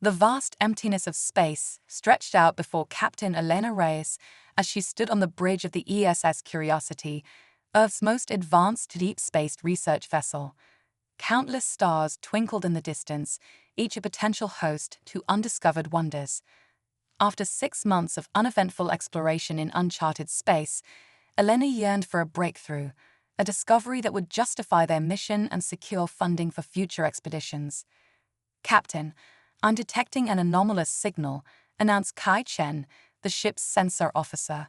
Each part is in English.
The vast emptiness of space stretched out before Captain Elena Reyes as she stood on the bridge of the ESS Curiosity, Earth's most advanced deep space research vessel. Countless stars twinkled in the distance, each a potential host to undiscovered wonders. After 6 months of uneventful exploration in uncharted space, Elena yearned for a breakthrough, a discovery that would justify their mission and secure funding for future expeditions. "Captain, I'm detecting an anomalous signal," announced Kai Chen, the ship's sensor officer.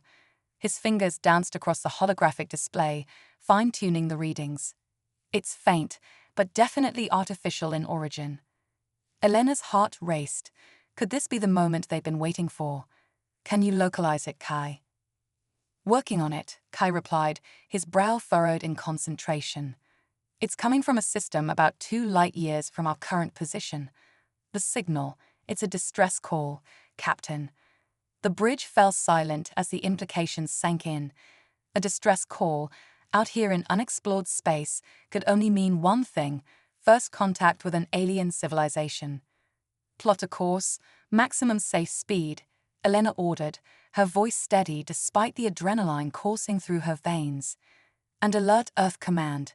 His fingers danced across the holographic display, fine-tuning the readings. "It's faint, but definitely artificial in origin." Elena's heart raced. Could this be the moment they'd been waiting for? "Can you localize it, Kai?" "Working on it," Kai replied, his brow furrowed in concentration. "It's coming from a system about 2 light-years from our current position. The signal, it's a distress call, Captain." The bridge fell silent as the implications sank in. A distress call, out here in unexplored space, could only mean one thing: first contact with an alien civilization. "Plot a course, maximum safe speed," Elena ordered, her voice steady despite the adrenaline coursing through her veins. "And alert Earth Command.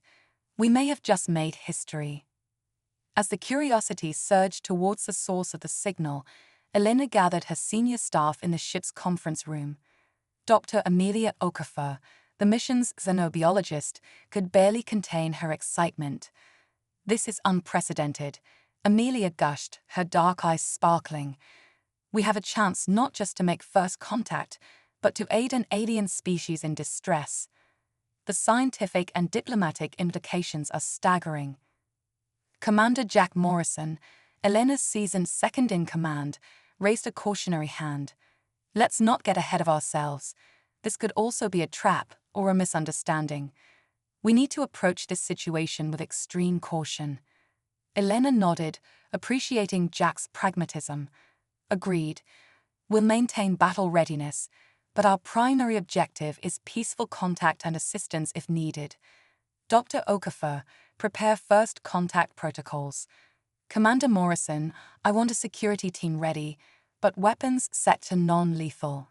We may have just made history." As the Curiosity surged towards the source of the signal, Elena gathered her senior staff in the ship's conference room. Dr. Amelia Okafor, the mission's xenobiologist, could barely contain her excitement. "This is unprecedented," Amelia gushed, her dark eyes sparkling. "We have a chance not just to make first contact, but to aid an alien species in distress. The scientific and diplomatic implications are staggering." Commander Jack Morrison, Elena's seasoned second-in-command, raised a cautionary hand. "Let's not get ahead of ourselves. This could also be a trap or a misunderstanding. We need to approach this situation with extreme caution." Elena nodded, appreciating Jack's pragmatism. "Agreed. We'll maintain battle readiness, but our primary objective is peaceful contact and assistance if needed. Dr. Okafor, prepare first contact protocols. Commander Morrison, I want a security team ready, but weapons set to non-lethal."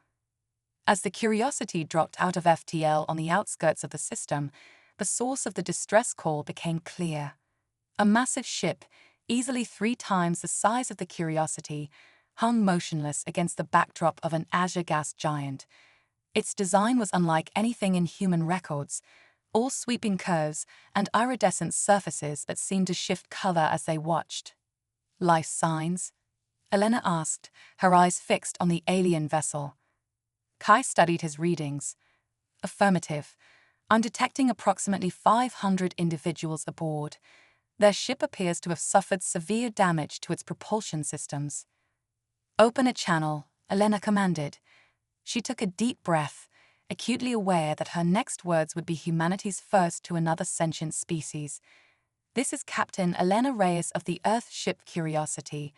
As the Curiosity dropped out of FTL on the outskirts of the system, the source of the distress call became clear. A massive ship, easily 3 times the size of the Curiosity, hung motionless against the backdrop of an azure gas giant. Its design was unlike anything in human records, all sweeping curves and iridescent surfaces that seemed to shift color as they watched. "Life signs?" Elena asked, her eyes fixed on the alien vessel. Kai studied his readings. "Affirmative. I'm detecting approximately 500 individuals aboard. Their ship appears to have suffered severe damage to its propulsion systems." "Open a channel," Elena commanded. She took a deep breath, acutely aware that her next words would be humanity's first to another sentient species. "This is Captain Elena Reyes of the Earth ship Curiosity.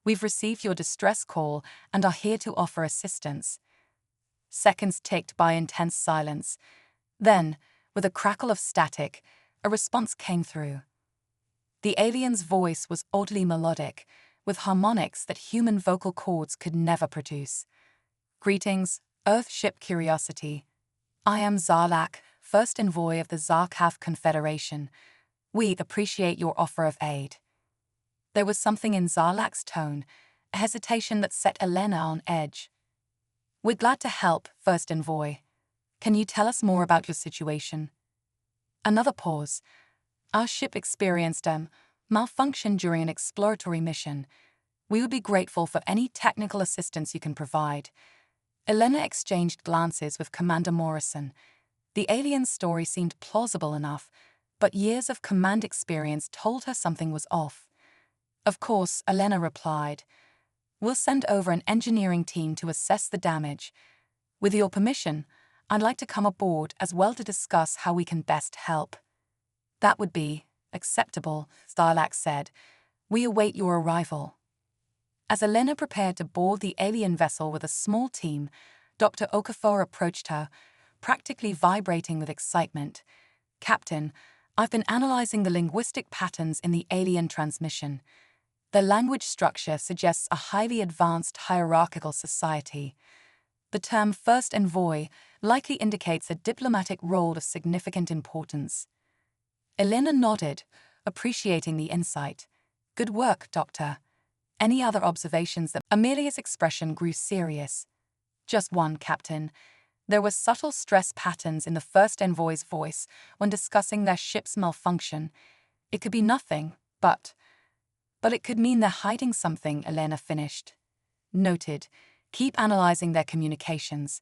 We've received your distress call and are here to offer assistance." Seconds ticked by intense silence. Then, with a crackle of static, a response came through. The alien's voice was oddly melodic, with harmonics that human vocal cords could never produce. "Greetings, Earthship Curiosity. I am Zarlak, first envoy of the Zarkaf Confederation. We appreciate your offer of aid." There was something in Zarlak's tone, a hesitation that set Elena on edge. "We're glad to help, first envoy. Can you tell us more about your situation?" Another pause. "Our ship experienced a malfunction during an exploratory mission. We would be grateful for any technical assistance you can provide." Elena exchanged glances with Commander Morrison. The alien's story seemed plausible enough, but years of command experience told her something was off. "Of course," Elena replied. "We'll send over an engineering team to assess the damage. With your permission, I'd like to come aboard as well to discuss how we can best help." "That would be acceptable," Starlax said. "We await your arrival." As Elena prepared to board the alien vessel with a small team, Dr. Okafor approached her, practically vibrating with excitement. "Captain, I've been analyzing the linguistic patterns in the alien transmission. Their language structure suggests a highly advanced hierarchical society. The term First Envoy likely indicates a diplomatic role of significant importance. Elena nodded, appreciating the insight. Good work, Doctor. Any other observations? That Amelia's expression grew serious. Just one, Captain. There were subtle stress patterns in the First Envoy's voice when discussing their ship's malfunction. It could be nothing, but it could mean they're hiding something, Elena finished. Noted. Keep analyzing their communications.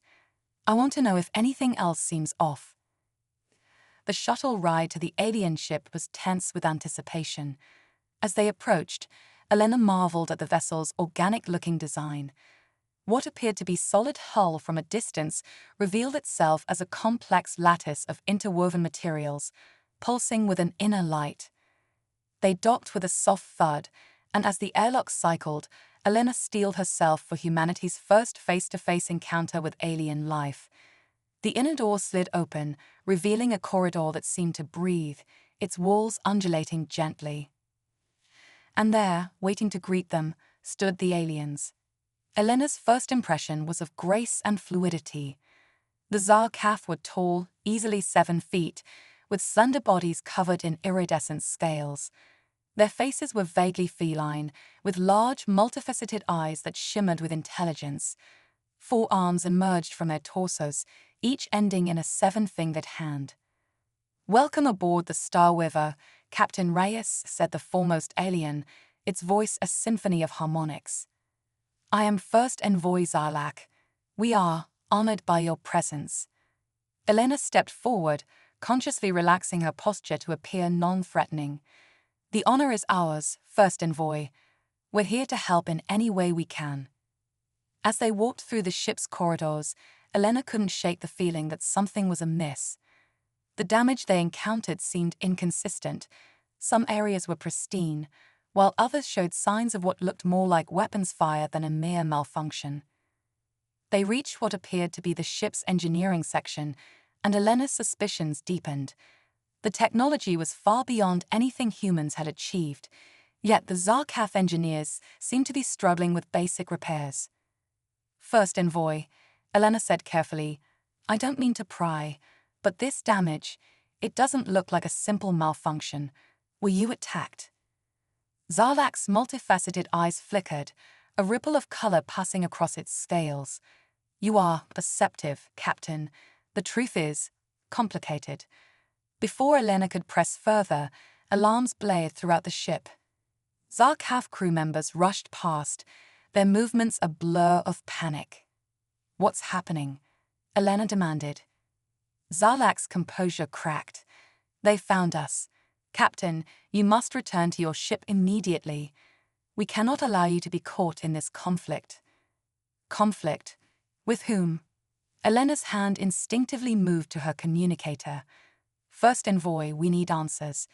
I want to know if anything else seems off. The shuttle ride to the alien ship was tense with anticipation. As they approached, Elena marveled at the vessel's organic-looking design. What appeared to be solid hull from a distance revealed itself as a complex lattice of interwoven materials, pulsing with an inner light. They docked with a soft thud, and as the airlock cycled, Elena steeled herself for humanity's first face-to-face encounter with alien life. The inner door slid open, revealing a corridor that seemed to breathe, its walls undulating gently. And there, waiting to greet them, stood the aliens. Elena's first impression was of grace and fluidity. The Zarkaf were tall, easily 7 feet, with slender bodies covered in iridescent scales. Their faces were vaguely feline, with large, multifaceted eyes that shimmered with intelligence. 4 arms emerged from their torsos, each ending in a 7-fingered hand. "Welcome aboard the Star Weaver, Captain Reyes," said the foremost alien, its voice a symphony of harmonics. "I am First Envoy Zarlak. We are honored by your presence." Elena stepped forward, consciously relaxing her posture to appear non-threatening. "The honor is ours, First Envoy. We're here to help in any way we can." As they walked through the ship's corridors, Elena couldn't shake the feeling that something was amiss. The damage they encountered seemed inconsistent. Some areas were pristine, while others showed signs of what looked more like weapons fire than a mere malfunction. They reached what appeared to be the ship's engineering section, and Elena's suspicions deepened. The technology was far beyond anything humans had achieved, yet the Zarkaf engineers seemed to be struggling with basic repairs. "First Envoy," Elena said carefully, "I don't mean to pry, but this damage, it doesn't look like a simple malfunction. Were you attacked?" Zarlak's multifaceted eyes flickered, a ripple of color passing across its scales. "You are perceptive, Captain. The truth is complicated." Before Elena could press further, alarms blared throughout the ship. Zarkaf crew members rushed past, their movements a blur of panic. "What's happening?" Elena demanded. Zarlak's composure cracked. "They found us. Captain, you must return to your ship immediately. We cannot allow you to be caught in this conflict." "Conflict? With whom?" Elena's hand instinctively moved to her communicator. "First Envoy, we need answers.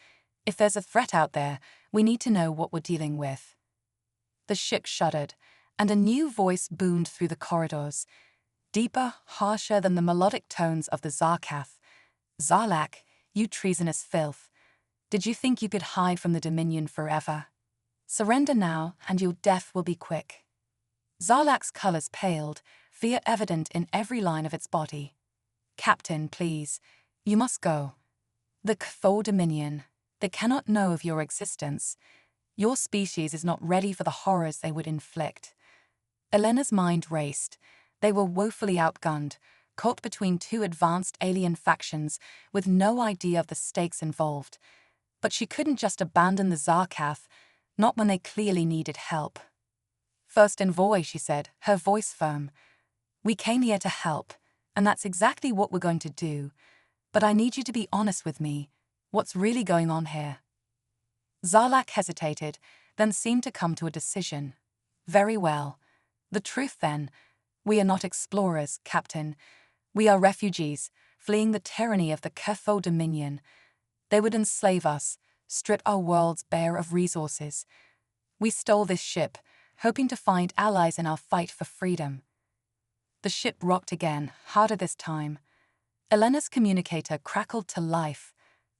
If there's a threat out there, we need to know what we're dealing with." The ship shuddered, and a new voice boomed through the corridors, deeper, harsher than the melodic tones of the Zarkaf. "Zarlak, you treasonous filth. Did you think you could hide from the Dominion forever? Surrender now, and your death will be quick." Zarlak's colors paled, fear evident in every line of its body. "Captain, please, you must go. The Kthor Dominion, they cannot know of your existence. Your species is not ready for the horrors they would inflict." Elena's mind raced. They were woefully outgunned, caught between 2 advanced alien factions with no idea of the stakes involved. But she couldn't just abandon the Zarkaf, not when they clearly needed help. "First Envoy," she said, her voice firm. "We came here to help, and that's exactly what we're going to do. But I need you to be honest with me. What's really going on here?" Zarlak hesitated, then seemed to come to a decision. "Very well. The truth then. We are not explorers, Captain. We are refugees, fleeing the tyranny of the Kthor Dominion. They would enslave us, strip our worlds bare of resources. We stole this ship, hoping to find allies in our fight for freedom." The ship rocked again, harder this time. Elena's communicator crackled to life.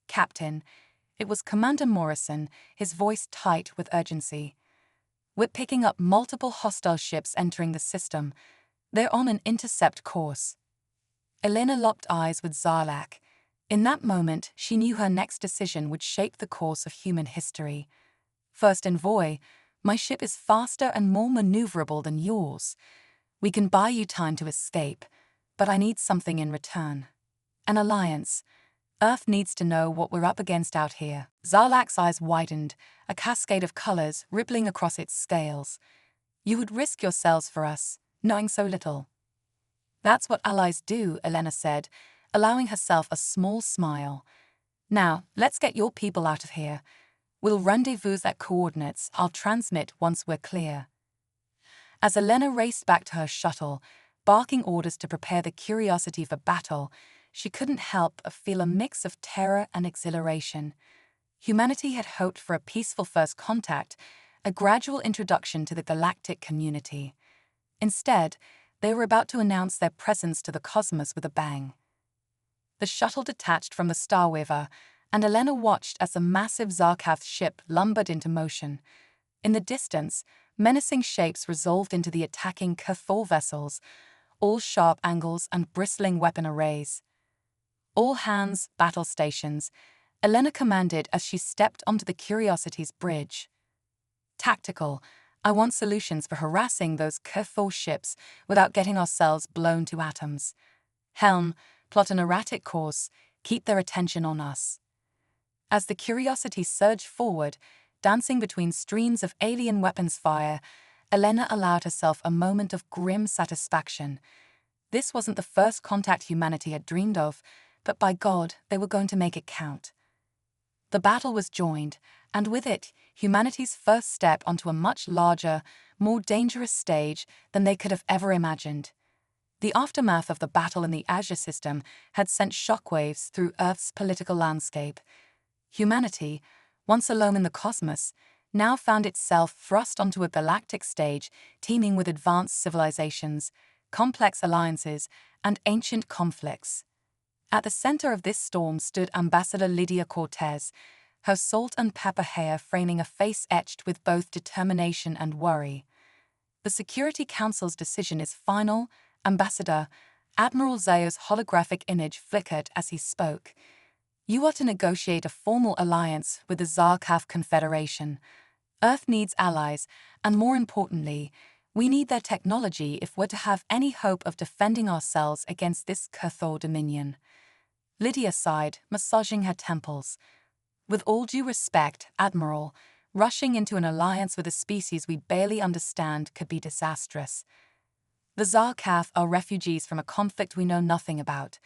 "Captain," it was Commander Morrison, his voice tight with urgency. We're picking up multiple hostile ships entering the system. They're on an intercept course. Elena locked eyes with Zarlak. In that moment, she knew her next decision would shape the course of human history. First envoy, my ship is faster and more maneuverable than yours. We can buy you time to escape, but I need something in return. An alliance. Earth needs to know what we're up against out here. Zarlak's eyes widened, a cascade of colors rippling across its scales. You would risk yourselves for us, knowing so little. That's what allies do, Elena said, allowing herself a small smile. Now, let's get your people out of here. We'll rendezvous at coordinates I'll transmit once we're clear. As Elena raced back to her shuttle, barking orders to prepare the Curiosity for battle, she couldn't help but feel a mix of terror and exhilaration. Humanity had hoped for a peaceful first contact, a gradual introduction to the galactic community. Instead, they were about to announce their presence to the cosmos with a bang. The shuttle detached from the Starweaver, and Elena watched as the massive Zarkath ship lumbered into motion. In the distance, menacing shapes resolved into the attacking Cathol vessels, all sharp angles and bristling weapon arrays. All hands, battle stations, Elena commanded as she stepped onto the Curiosity's bridge. Tactical, I want solutions for harassing those Cathol ships without getting ourselves blown to atoms. Helm, plot an erratic course, keep their attention on us. As the Curiosity surged forward, dancing between streams of alien weapons fire, Elena allowed herself a moment of grim satisfaction. This wasn't the first contact humanity had dreamed of, but by God, they were going to make it count. The battle was joined, and with it, humanity's first step onto a much larger, more dangerous stage than they could have ever imagined. The aftermath of the battle in the Azure system had sent shockwaves through Earth's political landscape. Humanity, once alone in the cosmos, now found itself thrust onto a galactic stage teeming with advanced civilizations, complex alliances, and ancient conflicts. At the center of this storm stood Ambassador Lydia Cortez, her salt and pepper hair framing a face etched with both determination and worry. The Security Council's decision is final, Ambassador. Admiral Zayo's holographic image flickered as he spoke. You are to negotiate a formal alliance with the Zarkath Confederation. Earth needs allies, and more importantly, we need their technology if we're to have any hope of defending ourselves against this Cathol dominion. Lydia sighed, massaging her temples. With all due respect, Admiral, rushing into an alliance with a species we barely understand could be disastrous. The Zarkath are refugees from a conflict we know nothing about.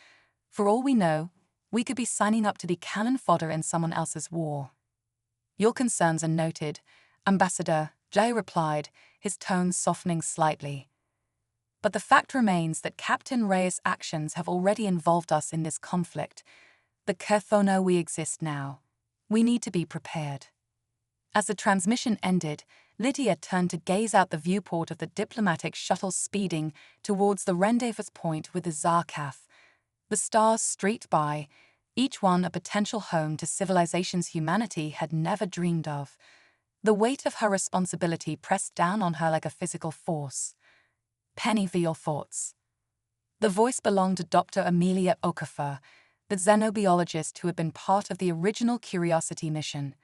For all we know, we could be signing up to be cannon fodder in someone else's war. Your concerns are noted, Ambassador, Jay replied, his tone softening slightly. But the fact remains that Captain Reyes' actions have already involved us in this conflict. The Cathol know we exist now. We need to be prepared. As the transmission ended, Lydia turned to gaze out the viewport of the diplomatic shuttle speeding towards the rendezvous point with the Zarkath. The stars streaked by, each one a potential home to civilizations humanity had never dreamed of. The weight of her responsibility pressed down on her like a physical force. Penny for your thoughts. The voice belonged to Dr. Amelia Okafor, the xenobiologist who had been part of the original Curiosity mission.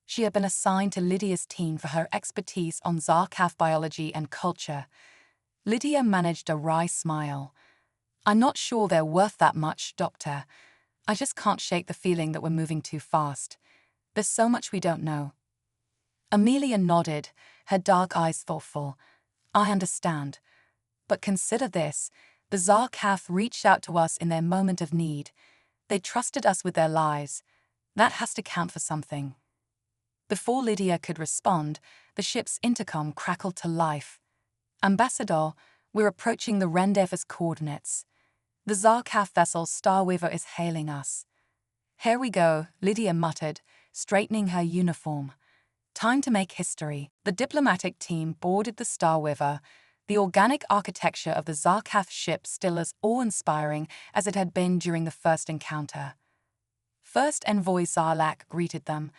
She had been assigned to Lydia's team for her expertise on Zarkath biology and culture. Lydia managed a wry smile. I'm not sure they're worth that much, Doctor. I just can't shake the feeling that we're moving too fast. There's so much we don't know. Amelia nodded, her dark eyes thoughtful. I understand. But consider this, the Zarkath reached out to us in their moment of need. They trusted us with their lives. That has to count for something. Before Lydia could respond, the ship's intercom crackled to life. Ambassador, we're approaching the rendezvous coordinates. The Zarkath vessel Starweaver is hailing us. Here we go, Lydia muttered, straightening her uniform. Time to make history. The diplomatic team boarded the Starweaver, the organic architecture of the Zarkath ship still as awe-inspiring as it had been during the first encounter. First Envoy Zarlak greeted them,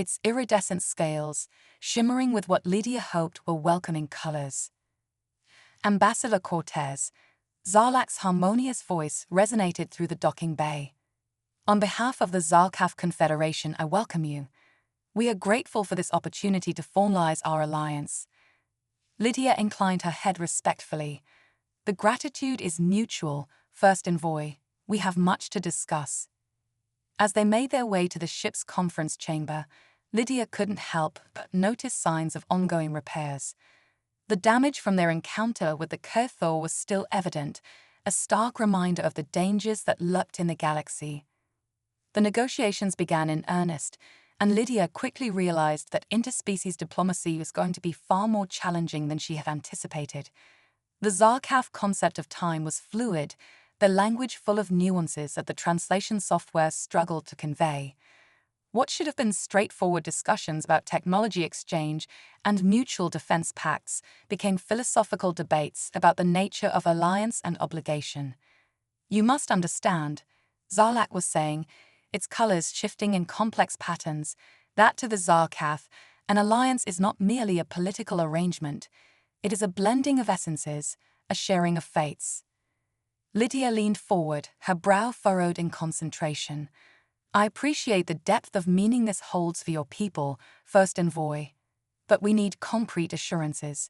its iridescent scales shimmering with what Lydia hoped were welcoming colors. Ambassador Cortez, Zarlak's harmonious voice resonated through the docking bay. On behalf of the Zarkaf Confederation, I welcome you. We are grateful for this opportunity to formalize our alliance. Lydia inclined her head respectfully. The gratitude is mutual, First Envoy. We have much to discuss. As they made their way to the ship's conference chamber, Lydia couldn't help but notice signs of ongoing repairs. The damage from their encounter with the Kurthor was still evident, a stark reminder of the dangers that lurked in the galaxy. The negotiations began in earnest, and Lydia quickly realized that interspecies diplomacy was going to be far more challenging than she had anticipated. The Zarkaf concept of time was fluid, their language full of nuances that the translation software struggled to convey. What should have been straightforward discussions about technology exchange and mutual defense pacts became philosophical debates about the nature of alliance and obligation. You must understand, Zarlak was saying, its colors shifting in complex patterns, that to the Zarkaf, an alliance is not merely a political arrangement. It is a blending of essences, a sharing of fates. Lydia leaned forward, her brow furrowed in concentration. I appreciate the depth of meaning this holds for your people, First Envoy. But we need concrete assurances.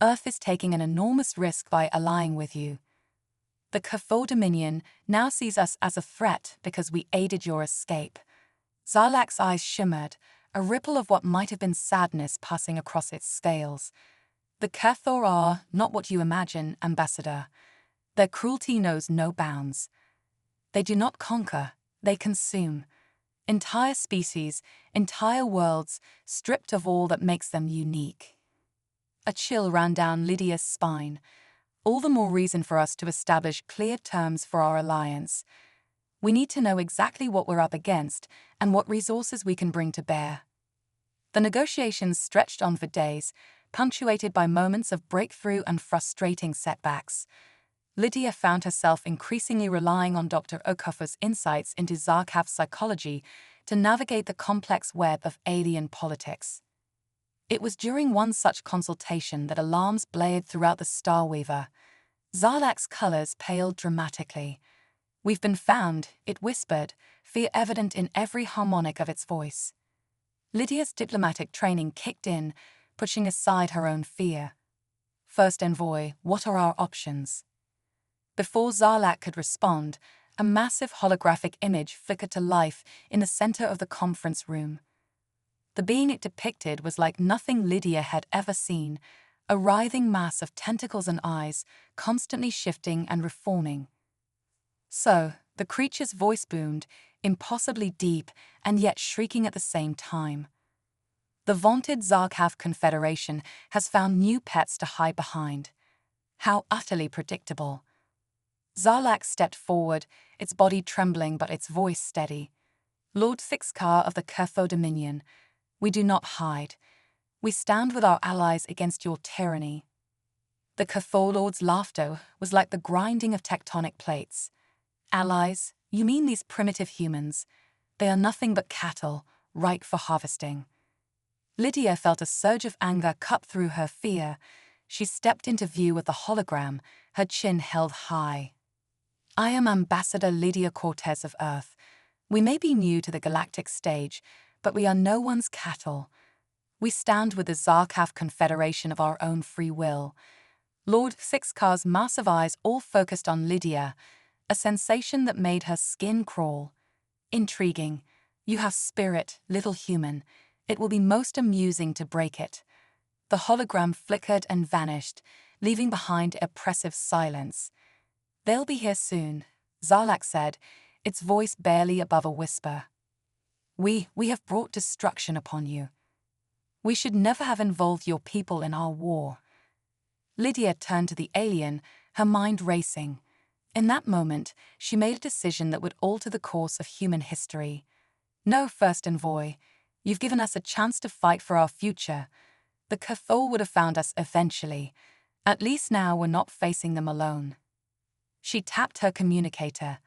Earth is taking an enormous risk by allying with you. The Kurthor Dominion now sees us as a threat because we aided your escape. Zarlak's eyes shimmered, a ripple of what might have been sadness passing across its scales. The Kurthor are not what you imagine, Ambassador. Their cruelty knows no bounds. They do not conquer, they consume. Entire species, entire worlds, stripped of all that makes them unique. A chill ran down Lydia's spine. All the more reason for us to establish clear terms for our alliance. We need to know exactly what we're up against and what resources we can bring to bear. The negotiations stretched on for days, punctuated by moments of breakthrough and frustrating setbacks. Lydia found herself increasingly relying on Dr. Okoffer's insights into Zarkaf psychology to navigate the complex web of alien politics. It was during one such consultation that alarms blared throughout the Starweaver. Zarlak's colors paled dramatically. We've been found, it whispered, fear evident in every harmonic of its voice. Lydia's diplomatic training kicked in, pushing aside her own fear. First Envoy, what are our options? Before Zarlak could respond, a massive holographic image flickered to life in the center of the conference room. The being it depicted was like nothing Lydia had ever seen, a writhing mass of tentacles and eyes, constantly shifting and reforming. So, the creature's voice boomed, impossibly deep and yet shrieking at the same time. The vaunted Zarkaf Confederation has found new pets to hide behind. How utterly predictable. Zarlak stepped forward, its body trembling but its voice steady. Lord Thixkar of the Kurthor Dominion, we do not hide. We stand with our allies against your tyranny. The Kurthor Lord's laughter was like the grinding of tectonic plates. Allies? You mean these primitive humans? They are nothing but cattle, ripe for harvesting. Lydia felt a surge of anger cut through her fear. She stepped into view with the hologram, her chin held high. I am Ambassador Lydia Cortez of Earth. We may be new to the galactic stage, but we are no one's cattle. We stand with the Zarkaf Confederation of our own free will. Lord Thixkar's massive eyes all focused on Lydia, a sensation that made her skin crawl. Intriguing. You have spirit, little human. It will be most amusing to break it. The hologram flickered and vanished, leaving behind oppressive silence. They'll be here soon, Zarlak said, its voice barely above a whisper. We have brought destruction upon you. We should never have involved your people in our war. Lydia turned to the alien, her mind racing. In that moment, she made a decision that would alter the course of human history. No, First Envoy, you've given us a chance to fight for our future. The Kurthor would have found us eventually. At least now we're not facing them alone. She tapped her communicator.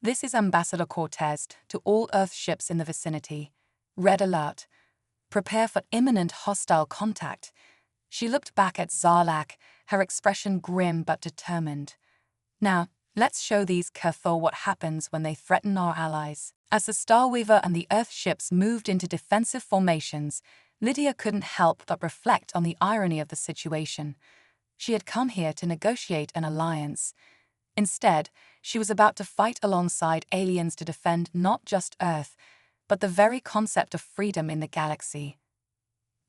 This is Ambassador Cortez to all Earth ships in the vicinity. Red alert. Prepare for imminent hostile contact. She looked back at Zarlak, her expression grim but determined. Now, let's show these Cathor what happens when they threaten our allies. As the Starweaver and the Earth ships moved into defensive formations, Lydia couldn't help but reflect on the irony of the situation. She had come here to negotiate an alliance. Instead, she was about to fight alongside aliens to defend not just Earth, but the very concept of freedom in the galaxy.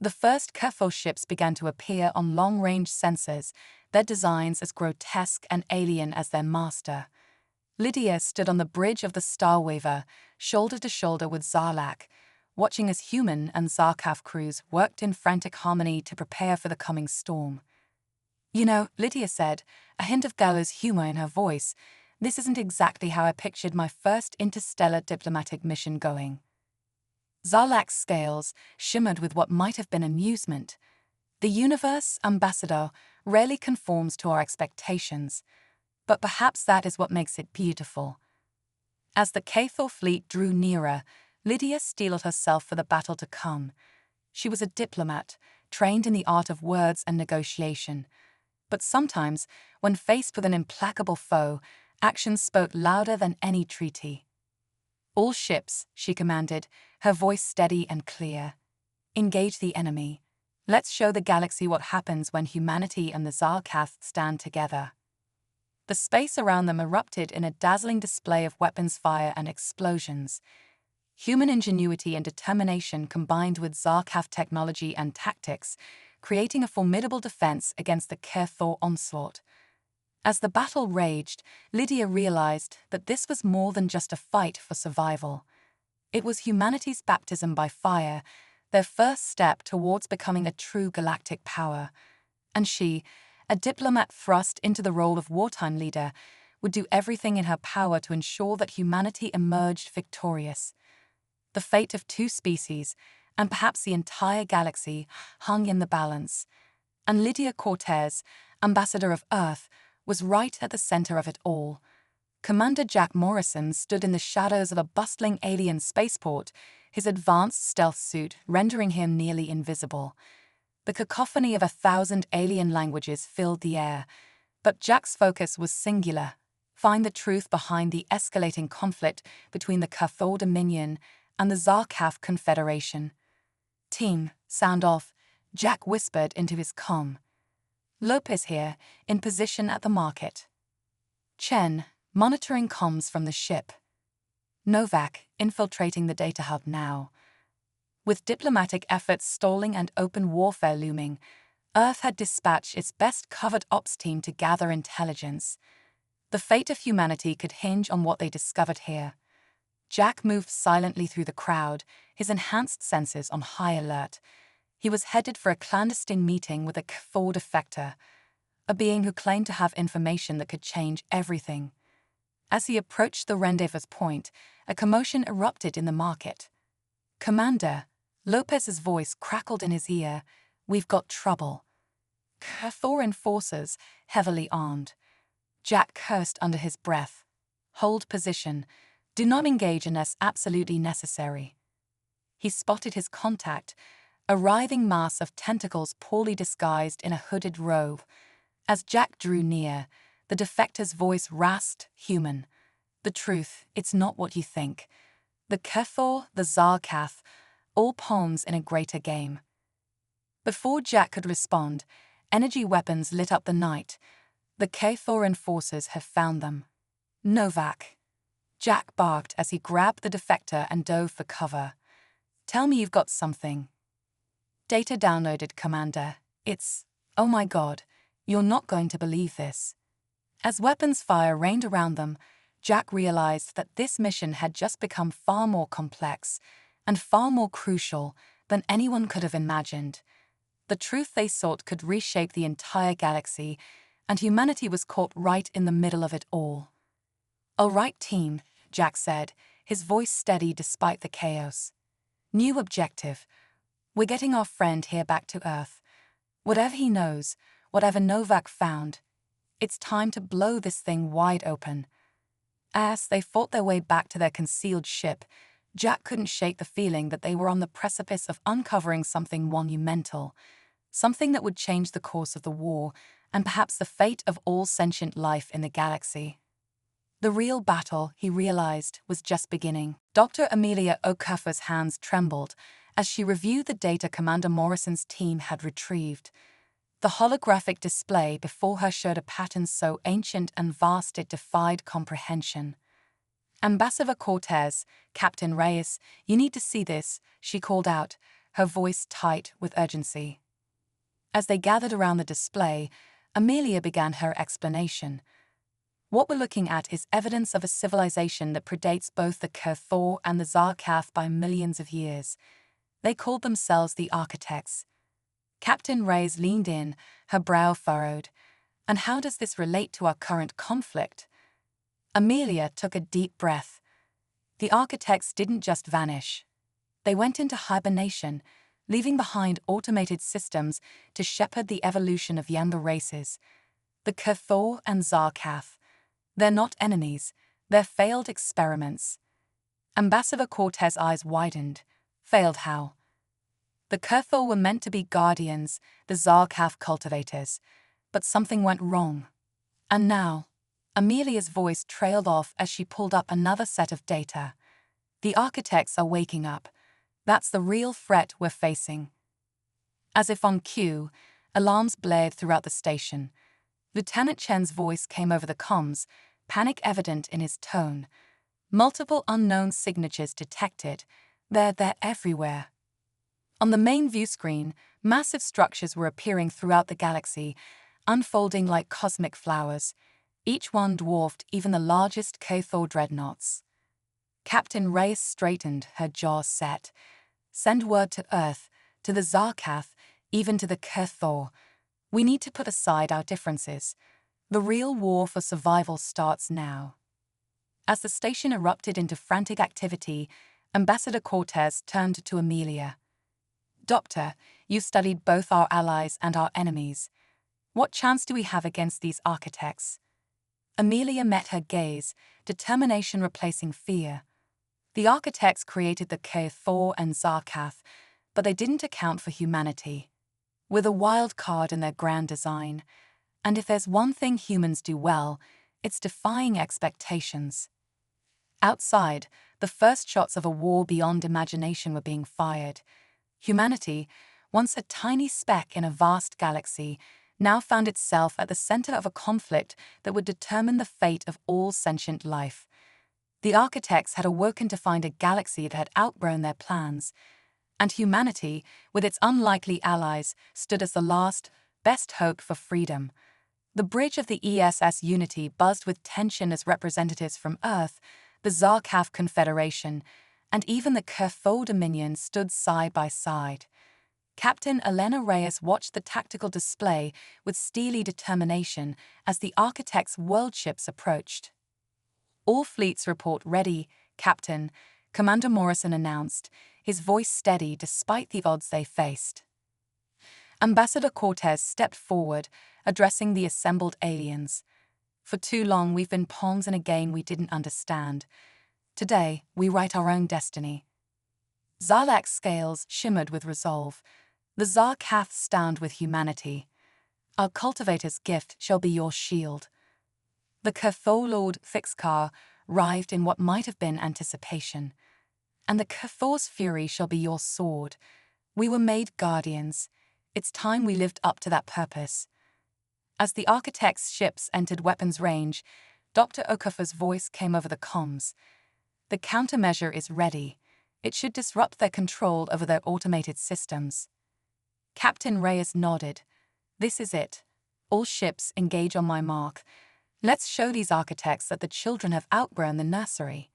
The first Cathor ships began to appear on long-range sensors, their designs as grotesque and alien as their master. Lydia stood on the bridge of the Starweaver, shoulder to shoulder with Zarlak, watching as human and Zarkaf crews worked in frantic harmony to prepare for the coming storm. You know, Lydia said, a hint of gallows humor in her voice, this isn't exactly how I pictured my first interstellar diplomatic mission going. Zarlak's scales shimmered with what might have been amusement. The universe, Ambassador, rarely conforms to our expectations, but perhaps that is what makes it beautiful. As the Cathor fleet drew nearer, Lydia steeled herself for the battle to come. She was a diplomat, trained in the art of words and negotiation. But sometimes, when faced with an implacable foe, actions spoke louder than any treaty. All ships, she commanded, her voice steady and clear. Engage the enemy. Let's show the galaxy what happens when humanity and the Zarkath stand together. The space around them erupted in a dazzling display of weapons fire and explosions. Human ingenuity and determination combined with Zarkath technology and tactics, creating a formidable defense against the Cathor onslaught. As the battle raged, Lydia realized that this was more than just a fight for survival. It was humanity's baptism by fire, their first step towards becoming a true galactic power. And she, a diplomat thrust into the role of wartime leader, would do everything in her power to ensure that humanity emerged victorious. The fate of two species, and perhaps the entire galaxy, hung in the balance. And Lydia Cortez, ambassador of Earth, was right at the center of it all. Commander Jack Morrison stood in the shadows of a bustling alien spaceport, his advanced stealth suit rendering him nearly invisible. The cacophony of 1,000 alien languages filled the air, but Jack's focus was singular: find the truth behind the escalating conflict between the Cathor Dominion and the Zarkath Confederation. "Team, sound off," Jack whispered into his comm. "Lopez here, in position at the market. Chen, monitoring comms from the ship. Novak, infiltrating the data hub now." With diplomatic efforts stalling and open warfare looming, Earth had dispatched its best-covered ops team to gather intelligence. The fate of humanity could hinge on what they discovered here. Jack moved silently through the crowd, his enhanced senses on high alert. He was headed for a clandestine meeting with a Cathor defector, a being who claimed to have information that could change everything. As he approached the rendezvous point, a commotion erupted in the market. "Commander," Lopez's voice crackled in his ear, "we've got trouble." Cathor enforcers, heavily armed. Jack cursed under his breath. "Hold position. Do not engage unless absolutely necessary." He spotted his contact, a writhing mass of tentacles poorly disguised in a hooded robe. As Jack drew near, the defector's voice rasped, human. "The truth, it's not what you think. The Cathor, the Zarkath, all pawns in a greater game." Before Jack could respond, energy weapons lit up the night. The Cathor enforcers have found them. "Novak." Jack barked as he grabbed the defector and dove for cover. "Tell me you've got something." "Data downloaded, Commander. It's... oh my God, you're not going to believe this." As weapons fire rained around them, Jack realized that this mission had just become far more complex and far more crucial than anyone could have imagined. The truth they sought could reshape the entire galaxy, and humanity was caught right in the middle of it all. "All right, team," Jack said, his voice steady despite the chaos. "New objective. We're getting our friend here back to Earth. Whatever he knows, whatever Novak found, it's time to blow this thing wide open." As they fought their way back to their concealed ship, Jack couldn't shake the feeling that they were on the precipice of uncovering something monumental, something that would change the course of the war and perhaps the fate of all sentient life in the galaxy. The real battle, he realized, was just beginning. Dr. Amelia O'Cuffer's hands trembled as she reviewed the data Commander Morrison's team had retrieved. The holographic display before her showed a pattern so ancient and vast it defied comprehension. "Ambassador Cortez, Captain Reyes, you need to see this," she called out, her voice tight with urgency. As they gathered around the display, Amelia began her explanation. "What we're looking at is evidence of a civilization that predates both the Kerthor and the Zarkaf by millions of years. They called themselves the Architects." Captain Reyes leaned in, her brow furrowed. "And how does this relate to our current conflict?" Amelia took a deep breath. The Architects didn't just vanish. They went into hibernation, leaving behind automated systems to shepherd the evolution of younger races. The Kerthor and Zarkaf. They're not enemies, they're failed experiments. Ambassador Cortez's eyes widened. Failed how? The Kerthor were meant to be guardians, the Zarkaf cultivators. But something went wrong. And now, Amelia's voice trailed off as she pulled up another set of data. "The Architects are waking up. That's the real threat we're facing." As if on cue, alarms blared throughout the station. Lieutenant Chen's voice came over the comms, panic evident in his tone. "Multiple unknown signatures detected. They're everywhere." On the main view screen, massive structures were appearing throughout the galaxy, unfolding like cosmic flowers, each one dwarfed even the largest Kerthor dreadnoughts. Captain Reyes straightened, her jaw set. "Send word to Earth, to the Zarkaf, even to the Kerthor. We need to put aside our differences. The real war for survival starts now." As the station erupted into frantic activity, Ambassador Cortez turned to Amelia. "Doctor, you've studied both our allies and our enemies. What chance do we have against these Architects?" Amelia met her gaze, determination replacing fear. The Architects created the Kerthor and Zarkaf, but they didn't account for humanity. We're the wild card in their grand design, and if there's one thing humans do well, it's defying expectations. Outside, the first shots of a war beyond imagination were being fired. Humanity, once a tiny speck in a vast galaxy, now found itself at the center of a conflict that would determine the fate of all sentient life. The Architects had awoken to find a galaxy that had outgrown their plans, and humanity, with its unlikely allies, stood as the last, best hope for freedom. The bridge of the ESS Unity buzzed with tension as representatives from Earth, the Zarkaf Confederation, and even the Kerthor Dominion stood side by side. Captain Elena Reyes watched the tactical display with steely determination as the Architects' world ships approached. "All fleets report ready, Captain," Commander Morrison announced, his voice steady despite the odds they faced. Ambassador Cortez stepped forward, addressing the assembled aliens. "For too long we've been pawns in a game we didn't understand. Today, we write our own destiny." Zarlak's scales shimmered with resolve. "The Zarkaf stand with humanity. Our cultivator's gift shall be your shield." The Kerthor Lord Fixcar writhed in what might have been anticipation. "And the Kerthor's fury shall be your sword. We were made guardians. It's time we lived up to that purpose." As the Architects' ships entered weapons range, Dr. O'Cuffer's voice came over the comms. "The countermeasure is ready. It should disrupt their control over their automated systems." Captain Reyes nodded. "This is it. All ships engage on my mark. Let's show these Architects that the children have outgrown the nursery."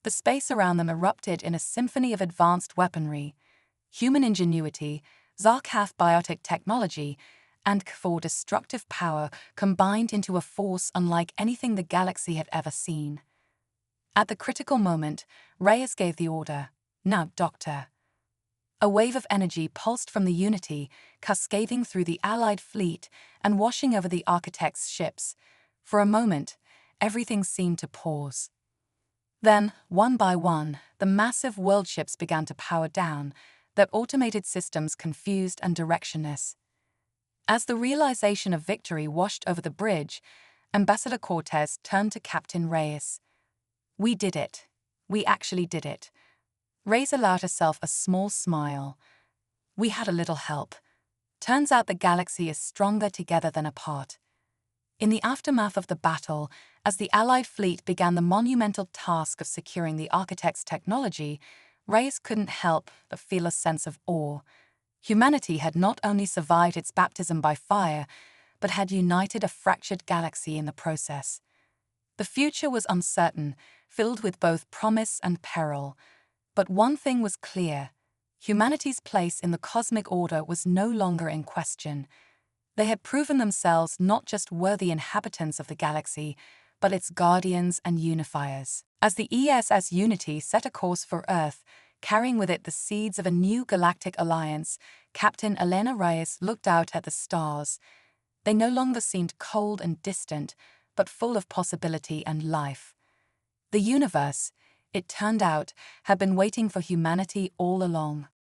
The space around them erupted in a symphony of advanced weaponry. Human ingenuity, Zarkaf biotic technology, and Kerthor destructive power combined into a force unlike anything the galaxy had ever seen. At the critical moment, Reyes gave the order, "Now, Doctor." A wave of energy pulsed from the Unity, cascading through the Allied fleet and washing over the Architects' ships. For a moment, everything seemed to pause. Then, one by one, the massive world ships began to power down, their automated systems confused and directionless. As the realization of victory washed over the bridge, Ambassador Cortez turned to Captain Reyes. "We did it. We actually did it." Reyes allowed herself a small smile. "We had a little help. Turns out the galaxy is stronger together than apart." In the aftermath of the battle, as the Allied fleet began the monumental task of securing the Architect's technology, Reyes couldn't help but feel a sense of awe. Humanity had not only survived its baptism by fire, but had united a fractured galaxy in the process. The future was uncertain, filled with both promise and peril. But one thing was clear: humanity's place in the cosmic order was no longer in question. They had proven themselves not just worthy inhabitants of the galaxy, but its guardians and unifiers. As the ESS Unity set a course for Earth, carrying with it the seeds of a new galactic alliance, Captain Elena Reyes looked out at the stars. They no longer seemed cold and distant, but full of possibility and life. The universe, it turned out, had been waiting for humanity all along.